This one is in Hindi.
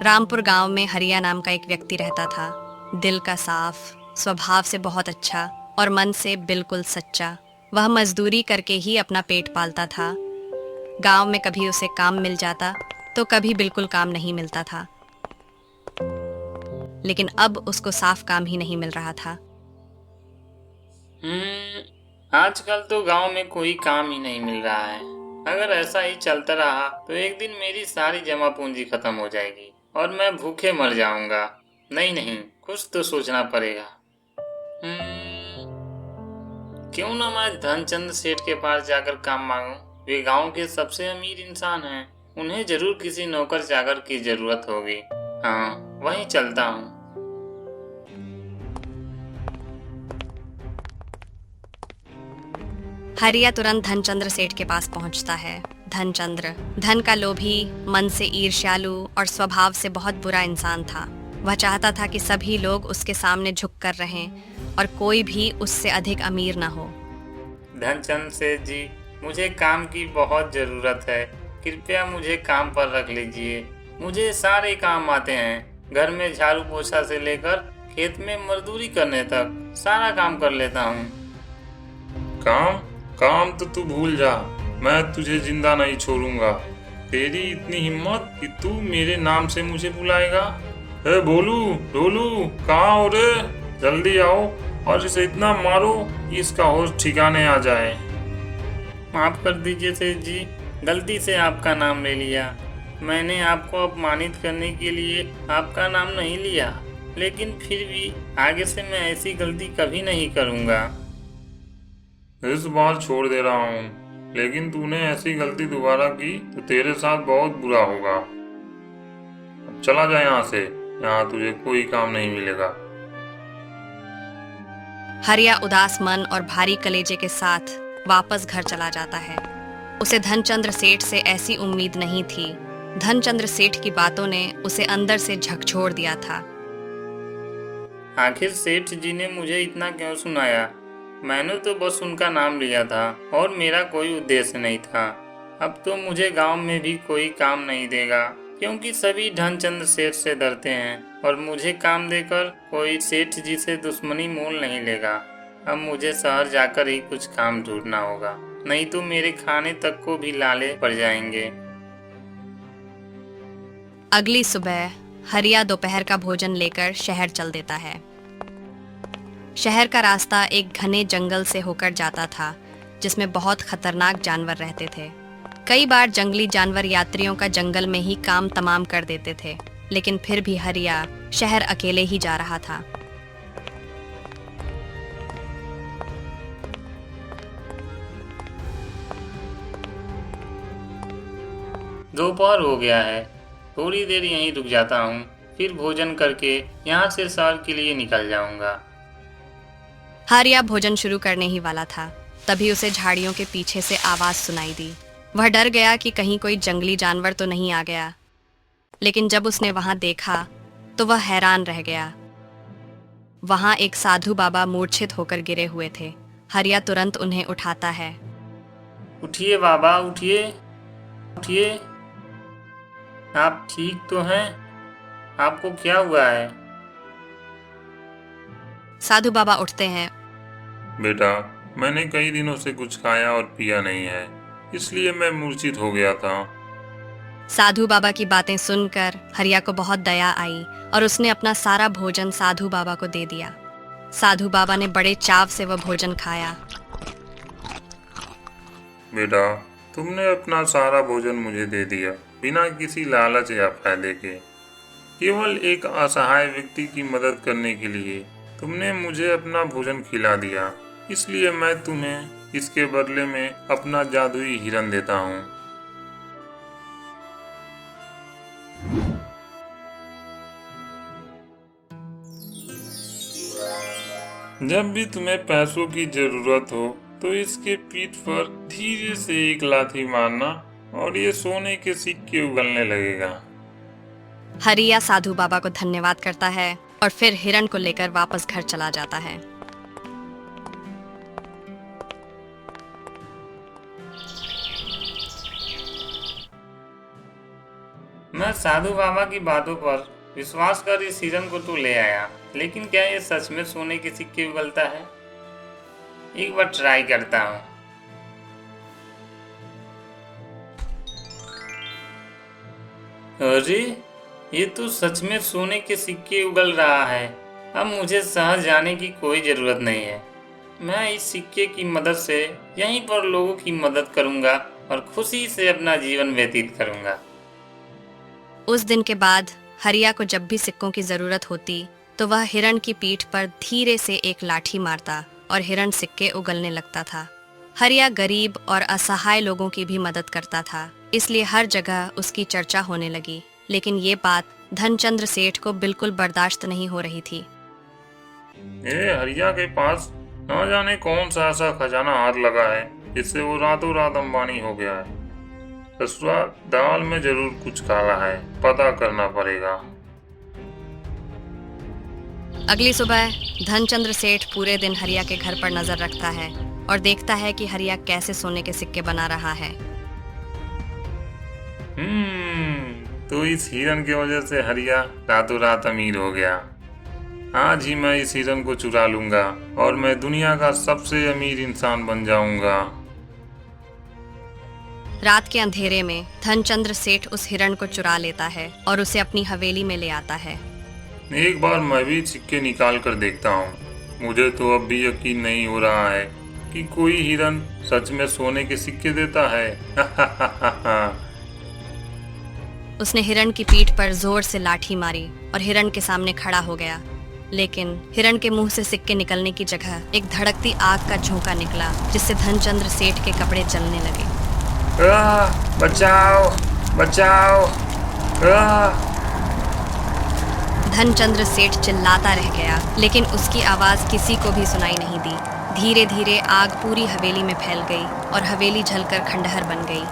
रामपुर गांव में हरिया नाम का एक व्यक्ति रहता था। दिल का साफ, स्वभाव से बहुत अच्छा और मन से बिल्कुल सच्चा। वह मजदूरी करके ही अपना पेट पालता था। गांव में कभी उसे काम मिल जाता तो कभी बिल्कुल काम नहीं मिलता था, लेकिन अब उसको साफ काम ही नहीं मिल रहा था। आजकल तो गांव में कोई काम ही नहीं मिल रहा है। अगर ऐसा ही चलता रहा तो एक दिन मेरी सारी जमा पूंजी खत्म हो जाएगी और मैं भूखे मर जाऊंगा। नहीं नहीं, कुछ तो सोचना पड़ेगा। क्यों ना मैं धनचंद सेठ के पास जाकर काम मांगूं। वे गांव के सबसे अमीर इंसान हैं। उन्हें जरूर किसी नौकर चाकर की जरूरत होगी। हाँ, वहीं चलता हूँ। हरिया तुरंत धनचंद्र सेठ के पास पहुंचता है। धनचंद्र धन का लोभी, मन से ईर्ष्यालु और स्वभाव से बहुत बुरा इंसान था। वह चाहता था कि सभी लोग उसके सामने झुक कर रहें और कोई भी उससे अधिक अमीर न हो। धनचंद सेठ जी, मुझे काम की बहुत जरूरत है। कृपया मुझे काम पर रख लीजिए। मुझे सारे काम आते हैं। घर में झाड़ू पोछा से लेकर खेत में मजदूरी करने तक सारा काम कर लेता हूँ। काम काम तो तू भूल जा। मैं तुझे जिंदा नहीं छोड़ूंगा। तेरी इतनी हिम्मत कि तू मेरे नाम से मुझे बुलाएगा। ए बोलू ढोलू, कहाँ हो रे? जल्दी आओ और इसे इतना मारो कि इसका होश ठिकाने आ जाए। माफ कर दीजिए सेठ जी, गलती से आपका नाम ले लिया। मैंने आपको अपमानित करने के लिए आपका नाम नहीं लिया, लेकिन फिर भी आगे से मैं ऐसी गलती कभी नहीं करूँगा। इस बार छोड़ दे रहा हूँ, लेकिन तूने ऐसी गलती दोबारा की तो तेरे साथ बहुत बुरा होगा। अब चला जा यहाँ से। यहाँ तुझे कोई काम नहीं मिलेगा। हरिया उदास मन और भारी कलेजे के साथ वापस घर चला जाता है। उसे धनचंद्र सेठ से ऐसी उम्मीद नहीं थी। धनचंद्र सेठ की बातों ने उसे अंदर से झकझोर दिया था। आखिर सेठ जी ने मुझे इतना क्यों सुनाया? मैंने तो बस उनका नाम लिया था और मेरा कोई उद्देश्य नहीं था। अब तो मुझे गांव में भी कोई काम नहीं देगा, क्योंकि सभी धनचंद सेठ से डरते हैं और मुझे काम देकर कोई सेठ जी से दुश्मनी मोल नहीं लेगा। अब मुझे शहर जाकर ही कुछ काम ढूंढना होगा, नहीं तो मेरे खाने तक को भी लाले पड़ जाएंगे। अगली सुबह हरिया दोपहर का भोजन लेकर शहर चल देता है। शहर का रास्ता एक घने जंगल से होकर जाता था, जिसमें बहुत खतरनाक जानवर रहते थे। कई बार जंगली जानवर यात्रियों का जंगल में ही काम तमाम कर देते थे, लेकिन फिर भी हरिया शहर अकेले ही जा रहा था। दोपहर हो गया है। थोड़ी देर यहीं रुक जाता हूँ, फिर भोजन करके यहाँ से शहर के लिए निकल जाऊंगा। हरिया भोजन शुरू करने ही वाला था, तभी उसे झाड़ियों के पीछे से आवाज सुनाई दी। वह डर गया कि कहीं कोई जंगली जानवर तो नहीं आ गया, लेकिन जब उसने वहां देखा तो वह हैरान रह गया। वहां एक साधु बाबा मूर्छित होकर गिरे हुए थे। हरिया तुरंत उन्हें उठाता है। उठिए बाबा, उठिए उठिए। आप ठीक तो हैं? आपको क्या हुआ है? साधु बाबा उठते हैं। बेटा, मैंने कई दिनों से कुछ खाया और पिया नहीं है, इसलिए मैं मूर्छित हो गया था। साधु बाबा की बातें सुनकर हरिया को बहुत दया आई और उसने अपना सारा भोजन साधु बाबा को दे दिया। साधु बाबा ने बड़े चाव से वह भोजन खाया। बेटा, तुमने अपना सारा भोजन मुझे दे दिया, बिना किसी लालच या फायदे के। केवल एक असहाय व्यक्ति की मदद करने के लिए तुमने मुझे अपना भोजन खिला दिया, इसलिए मैं तुम्हें इसके बदले में अपना जादुई हिरन देता हूँ। जब भी तुम्हें पैसों की जरूरत हो तो इसके पीठ पर धीरे से एक लाठी मारना और ये सोने के सिक्के उगलने लगेगा। हरिया साधु बाबा को धन्यवाद करता है और फिर हिरण को लेकर वापस घर चला जाता है। मैं साधु बाबा की बातों पर विश्वास कर इस हिरन को तो ले आया, लेकिन क्या ये सच में सोने के सिक्के उगलता है? एक बार ट्राई करता हूँ। अरे, ये तो सच में सोने के सिक्के उगल रहा है। अब मुझे शहर जाने की कोई जरूरत नहीं है। मैं इस सिक्के की मदद से यहीं पर लोगों की मदद करूंगा और खुशी से अपना जीवन व्यतीत करूंगा। उस दिन के बाद हरिया को जब भी सिक्कों की जरूरत होती तो वह हिरण की पीठ पर धीरे से एक लाठी मारता और हिरण सिक्के उगलने लगता था। हरिया गरीब और असहाय लोगों की भी मदद करता था, इसलिए हर जगह उसकी चर्चा होने लगी। लेकिन ये बात धनचंद्र सेठ को बिल्कुल बर्दाश्त नहीं हो रही थी। हरिया के पास न जाने कौन सा ऐसा खजाना हाथ लगा है जिससे वो रातों रात अंबानी हो गया है। ससुरा, दाल में जरूर कुछ काला है, पता करना पड़ेगा। अगली सुबह धनचंद्र सेठ पूरे दिन हरिया के घर पर नजर रखता है और देखता है कि हरिया कैसे सोने के सिक्के बना रहा है। तो इस हिरन की वजह से हरिया रातों रात अमीर हो गया। आज ही मैं इस हिरन को चुरा लूंगा और मैं दुनिया का सबसे अमीर इंसान बन जाऊंगा। रात के अंधेरे में धनचंद्र सेठ उस हिरण को चुरा लेता है और उसे अपनी हवेली में ले आता है। एक बार मैं भी सिक्के निकाल कर देखता हूँ। मुझे तो अब भी यकीन नहीं हो रहा है कि कोई हिरन सच में सोने के सिक्के देता है। उसने हिरण की पीठ पर जोर से लाठी मारी और हिरण के सामने खड़ा हो गया। लेकिन हिरण के मुंह से सिक्के निकलने की जगह एक धड़कती आग का झोंका निकला, जिससे धनचंद्र सेठ के कपड़े जलने लगे। बचाओ, बचाओ! धनचंद्र सेठ चिल्लाता रह गया, लेकिन उसकी आवाज किसी को भी सुनाई नहीं दी। धीरे धीरे आग पूरी हवेली में फैल गई और हवेली जलकर खंडहर बन गई।